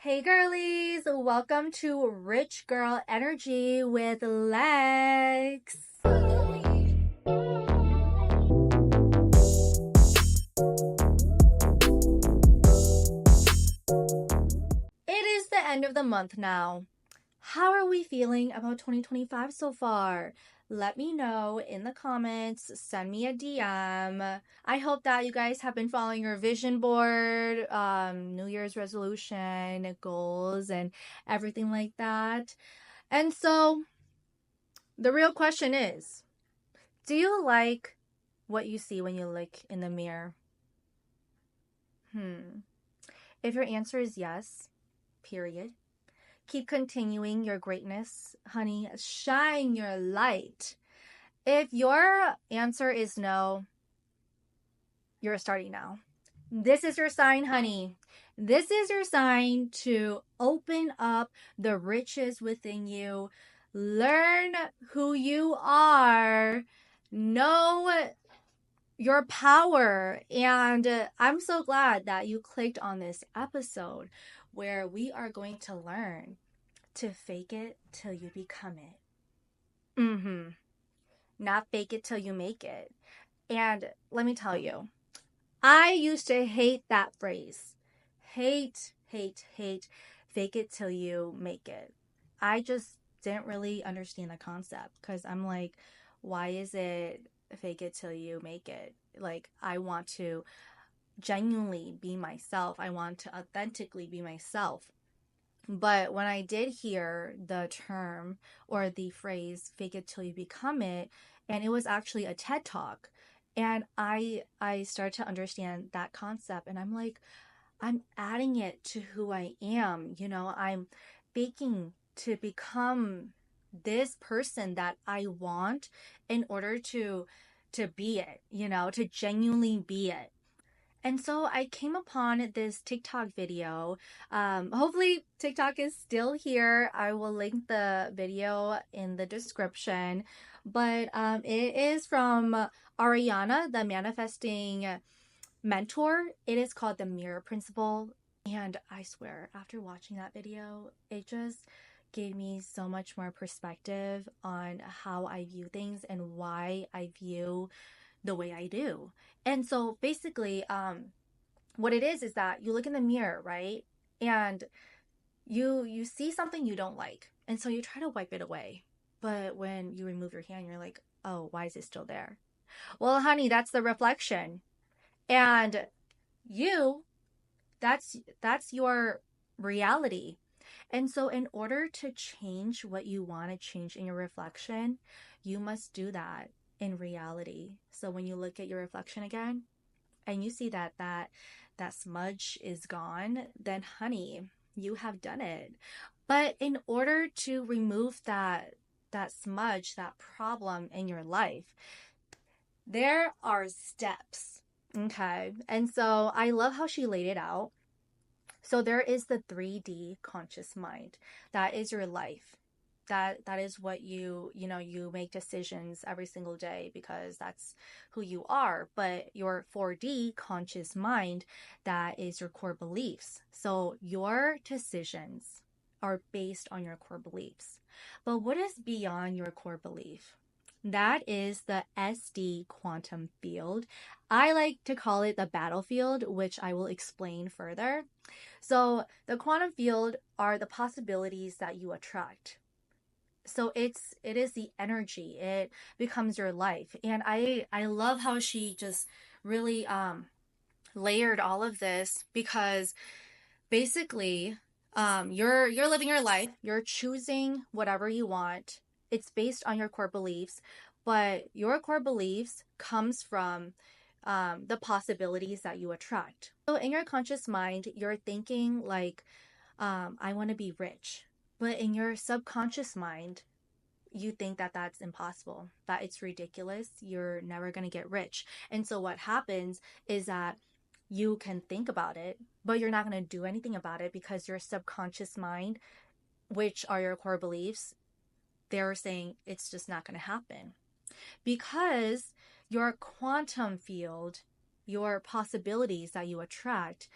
Hey girlies, welcome to Rich Girl Energy with Lex. It is the end of the month now. How are we feeling about 2025 so far? Let me know in the comments, send me a DM. I hope that you guys have been following your vision board, New Year's resolution, goals, and everything like that. And so, the real question is, do you like what you see when you look in the mirror? If your answer is yes, period, keep continuing your greatness, honey. Shine your light. If your answer is no, you're starting now. This is your sign, honey. This is your sign to open up the riches within you. Learn who you are. Know your power. And I'm so glad that you clicked on this episode where we are going to learn to fake it till you become it. Not fake it till you make it. And let me tell you, I used to hate that phrase. Hate, hate, hate. Fake it till you make it. I just didn't really understand the concept because I'm like, why is it fake it till you make it? Like, I want to genuinely be myself. I want to authentically be myself. But when I did hear the term or the phrase fake it till you become it, and it was actually a TED talk, and I started to understand that concept, and I'm like, I'm adding it to who I am. I'm faking to become this person that I want in order to be it, to genuinely be it. And so I came upon this TikTok video. Hopefully, TikTok is still here. I will link the video in the description. But it is from Ariana, the manifesting mentor. It is called the Mirror Principle. And I swear, after watching that video, it just gave me so much more perspective on how I view things and why I view the way I do. And so basically, what it is that you look in the mirror, right? And you see something you don't like. And so you try to wipe it away. But when you remove your hand, you're like, "Oh, why is it still there?" Well, honey, that's the reflection. And you, that's your reality. And so in order to change what you want to change in your reflection, you must do that in reality. So when you look at your reflection again and you see that smudge is gone, then honey, you have done it. But in order to remove that smudge, that problem in your life, there are steps. Okay. And so I love how she laid it out. So there is the 3D conscious mind. That is your life. That is what you make decisions every single day because that's who you are. But your 4D conscious mind, that is your core beliefs. So your decisions are based on your core beliefs. But what is beyond your core belief? That is the SD quantum field. I like to call it the battlefield, which I will explain further. So the quantum field are the possibilities that you attract. So it is the energy. It becomes your life. And I love how she just really layered all of this because basically you're living your life, you're choosing whatever you want. It's based on your core beliefs, but your core beliefs comes from the possibilities that you attract. So in your conscious mind, you're thinking like, I want to be rich. But in your subconscious mind, you think that that's impossible, that it's ridiculous. You're never going to get rich. And so what happens is that you can think about it, but you're not going to do anything about it because your subconscious mind, which are your core beliefs, they're saying it's just not going to happen. Because your quantum field, your possibilities that you attract,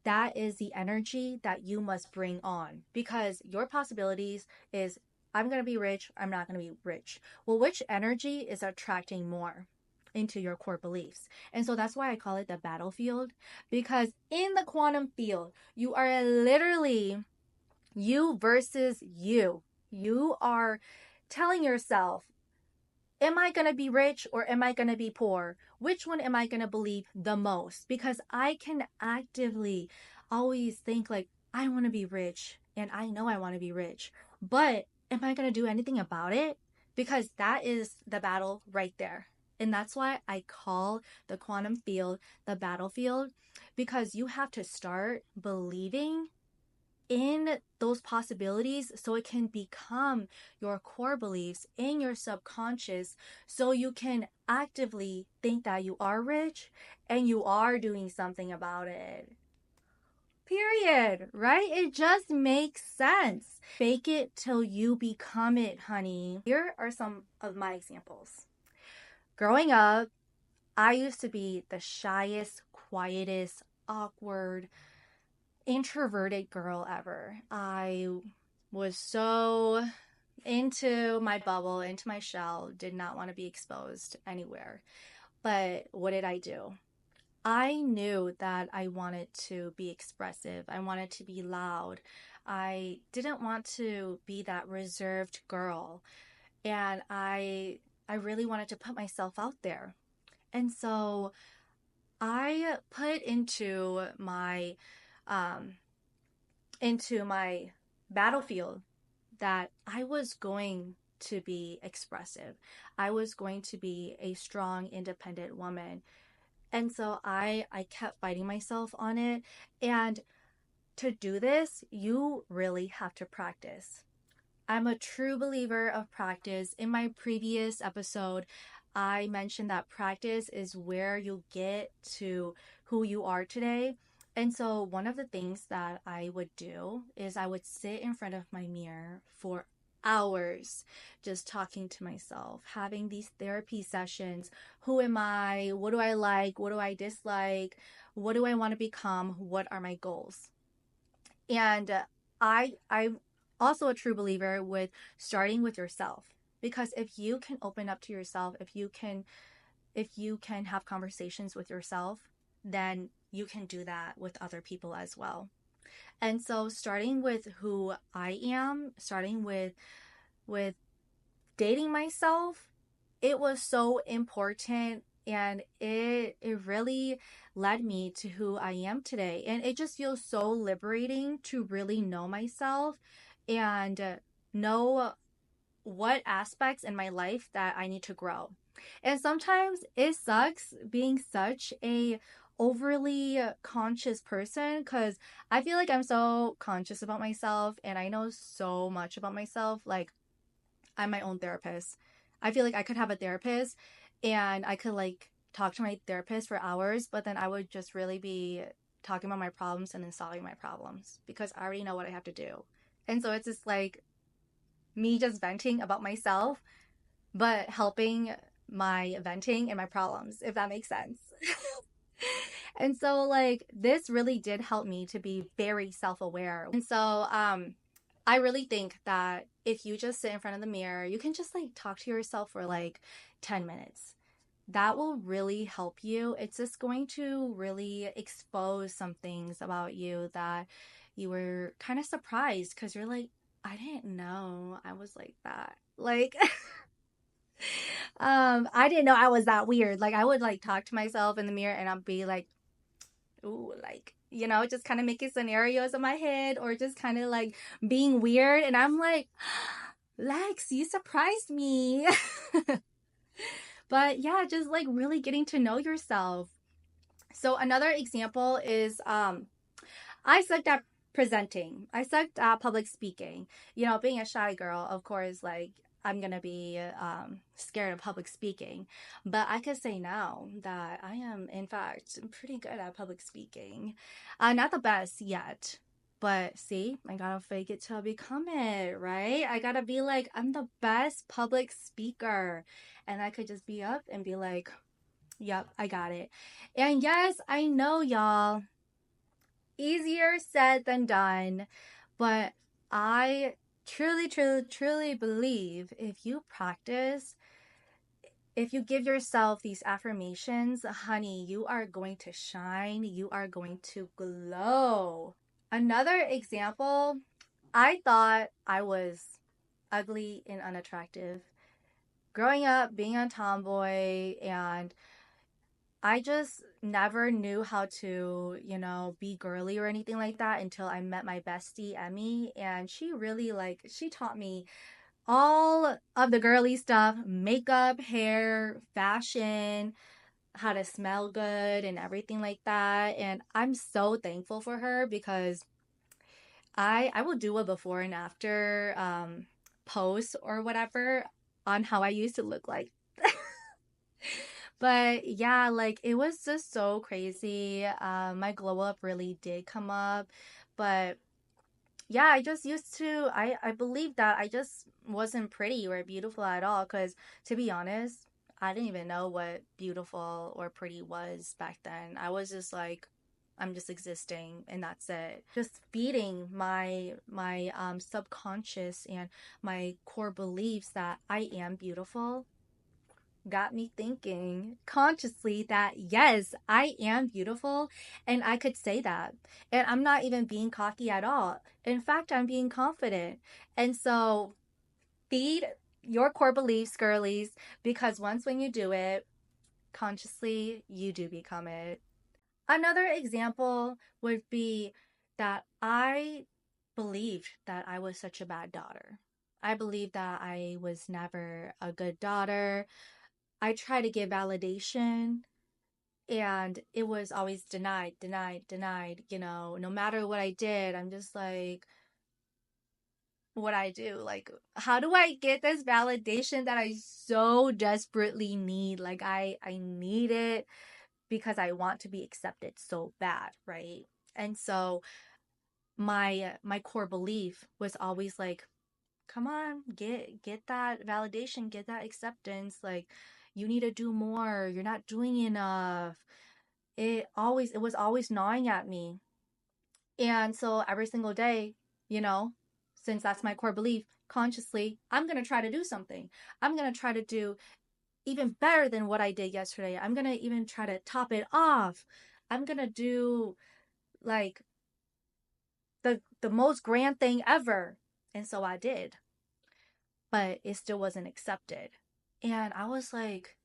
that is the energy that you must bring on, because your possibilities is, I'm going to be rich, I'm not going to be rich. Well, which energy is attracting more into your core beliefs? And so that's why I call it the battlefield, because in the quantum field, you are literally you versus you. You are telling yourself, am I going to be rich or am I going to be poor? Which one am I going to believe the most? Because I can actively always think like, I want to be rich and I know I want to be rich, but am I going to do anything about it? Because that is the battle right there. And that's why I call the quantum field the battlefield, because you have to start believing in those possibilities so it can become your core beliefs in your subconscious, so you can actively think that you are rich and you are doing something about it. Period. Right? It just makes sense. Fake it till you become it, honey. Here are some of my examples. Growing up, I used to be the shyest, quietest, awkward, introverted girl ever. I was so into my bubble, into my shell, did not want to be exposed anywhere. But what did I do? I knew that I wanted to be expressive. I wanted to be loud. I didn't want to be that reserved girl. And I really wanted to put myself out there. And so I put into my battlefield that I was going to be expressive. I was going to be a strong, independent woman. And so I kept fighting myself on it. And to do this, you really have to practice. I'm a true believer of practice. In my previous episode, I mentioned that practice is where you get to who you are today. And so, one of the things that I would do is I would sit in front of my mirror for hours just talking to myself, having these therapy sessions. Who am I? What do I like? What do I dislike? What do I want to become? What are my goals? And I'm also a true believer with starting with yourself, because if you can open up to yourself, if you can have conversations with yourself, then you can do that with other people as well. And so starting with who I am, starting with dating myself, it was so important, and it really led me to who I am today. And it just feels so liberating to really know myself and know what aspects in my life that I need to grow. And sometimes it sucks being such a overly conscious person, because I feel like I'm so conscious about myself and I know so much about myself. Like, I'm my own therapist. I feel like I could have a therapist and I could like talk to my therapist for hours, but then I would just really be talking about my problems and then solving my problems because I already know what I have to do. And so it's just like me just venting about myself, but helping my venting and my problems, if that makes sense. And so like this really did help me to be very self-aware. And so I really think that if you just sit in front of the mirror, you can just like talk to yourself for like 10 minutes. That will really help you. It's just going to really expose some things about you that you were kind of surprised, because you're like, I didn't know I was like that. Like I didn't know I was that weird. Like I would like talk to myself in the mirror and I'd be like, ooh, like, just kind of making scenarios in my head or just kind of like being weird. And I'm like, Lex, you surprised me. But yeah, just like really getting to know yourself. So another example is I sucked at presenting. I sucked at public speaking. Being a shy girl, of course, like I'm gonna be scared of public speaking. But I could say now that I am, in fact, pretty good at public speaking. Not the best yet. But see, I gotta fake it till I become it, right? I gotta be like, I'm the best public speaker. And I could just be up and be like, yep, I got it. And yes, I know, y'all. Easier said than done. But I truly, truly, truly believe if you practice, if you give yourself these affirmations, honey, you are going to shine. You are going to glow. Another example, I thought I was ugly and unattractive. Growing up, being a tomboy, and I just never knew how to, be girly or anything like that until I met my bestie, Emmy. And she really, she taught me all of the girly stuff: makeup, hair, fashion, how to smell good, and everything like that. And I'm so thankful for her because I will do a before and after post or whatever on how I used to look like. But yeah, like it was just so crazy. My glow up really did come up. But yeah, I just used to, I believe that I just wasn't pretty or beautiful at all. Because to be honest, I didn't even know what beautiful or pretty was back then. I was just like, I'm just existing and that's it. Just feeding my subconscious and my core beliefs that I am beautiful got me thinking consciously that yes, I am beautiful and I could say that. And I'm not even being cocky at all. In fact, I'm being confident. And so feed your core beliefs, girlies, because once when you do it consciously, you do become it. Another example would be that I believed that I was such a bad daughter. I believed that I was never a good daughter. I try to give validation and it was always denied, denied, denied. No matter what I did, I'm just like, what I do? Like, how do I get this validation that I so desperately need? Like, I need it because I want to be accepted so bad, right? And so my core belief was always like, come on, get that validation, get that acceptance. Like, you need to do more, you're not doing enough. It was always gnawing at me. And so every single day, you know since that's my core belief, consciously I'm going to try to do something. I'm going to try to do even better than what I did yesterday. I'm going to even try to top it off. I'm going to do like the most grand thing ever. And so I did, but it still wasn't accepted. And I was like,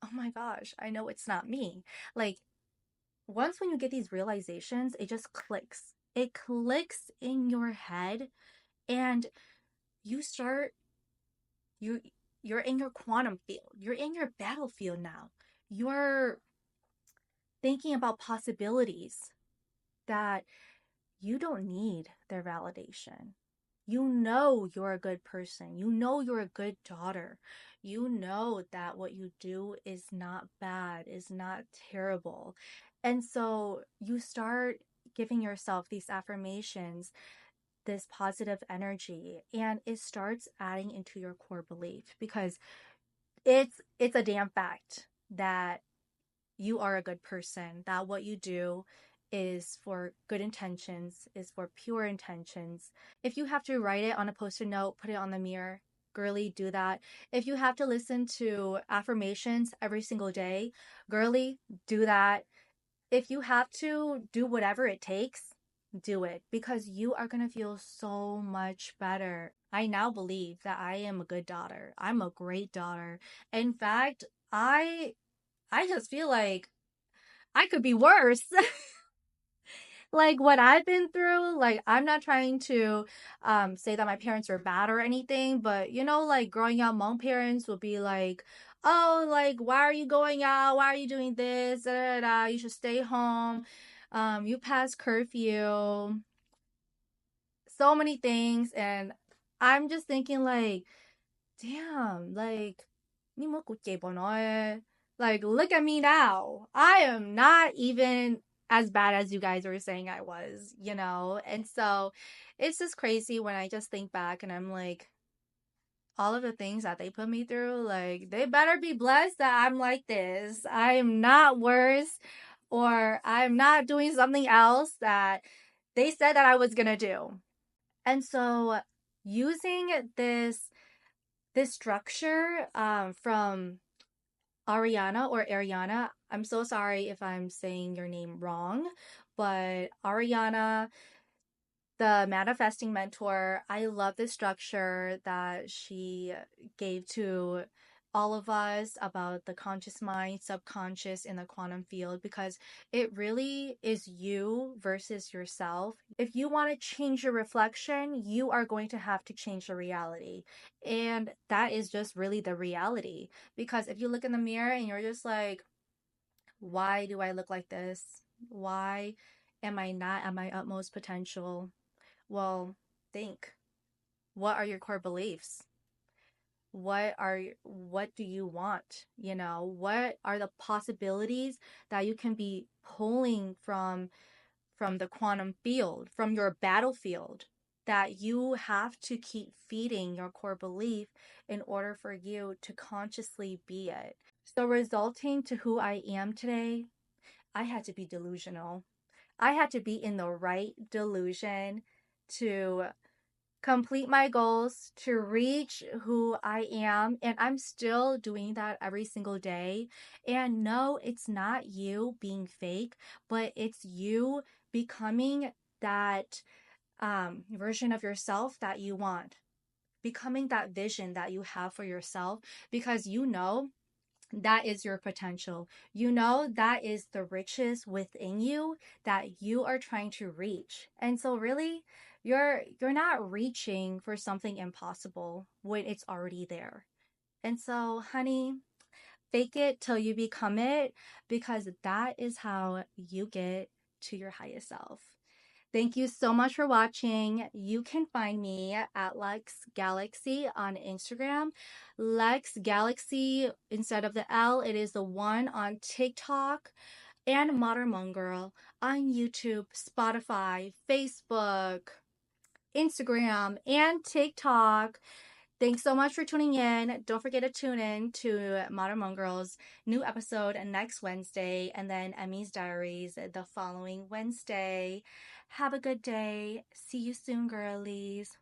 oh my gosh, I know it's not me. Like, once when you get these realizations, it just clicks. It clicks in your head and you start you you're in your quantum field. You're in your battlefield now. You're thinking about possibilities that you don't need their validation. You know you're a good person. You know you're a good daughter. You know that what you do is not bad, is not terrible. And so you start giving yourself these affirmations, this positive energy, and it starts adding into your core belief because it's a damn fact that you are a good person, that what you do is for good intentions, is for pure intentions. If you have to write it on a post-it note, put it on the mirror, girly, do that. If you have to listen to affirmations every single day, girly, do that. If you have to do whatever it takes, do it because you are going to feel so much better. I now believe that I am a good daughter. I'm a great daughter. In fact, I just feel like I could be worse. Like what I've been through, like I'm not trying to say that my parents are bad or anything, but like growing up, Hmong parents will be like, oh, like why are you going out? Why are you doing this? Da, da, da. You should stay home. You passed curfew. So many things, and I'm just thinking like, damn, like, like, look at me now. I am not even as bad as you guys were saying I was. And so it's just crazy when I just think back and I'm like, all of the things that they put me through, like, they better be blessed that I'm like this. I am not worse. or I'm not doing something else that they said that I was going to do. And so using this structure from Ariana, I'm so sorry if I'm saying your name wrong, but Ariana, the manifesting mentor, I love the structure that she gave to all of us about the conscious mind, subconscious, in the quantum field, because it really is you versus yourself. If you want to change your reflection, you are going to have to change the reality. And that is just really the reality. Because if you look in the mirror and you're just like, why do I look like this? Why am I not at my utmost potential? Well, think. What are your core beliefs? What do you want? What are the possibilities that you can be pulling from the quantum field, from your battlefield, that you have to keep feeding your core belief in order for you to consciously be it. So resulting to who I am today, I had to be delusional. I had to be in the right delusion to complete my goals, to reach who I am. And I'm still doing that every single day. And no, it's not you being fake, but it's you becoming that version of yourself that you want, becoming that vision that you have for yourself, because that is your potential. That is the riches within you that you are trying to reach. And so really, you're not reaching for something impossible when it's already there. And so, honey, fake it till you become it, because that is how you get to your highest self. Thank you so much for watching. You can find me at Lex Galaxy on Instagram. Lex Galaxy, instead of the L, it is the one on TikTok. And Modern Moon Girl on YouTube, Spotify, Facebook, Instagram, and TikTok. Thanks so much for tuning in. Don't forget to tune in to Modern Moon Girl's new episode next Wednesday, and then Emmy's Diaries the following Wednesday. Have a good day. See you soon, girlies.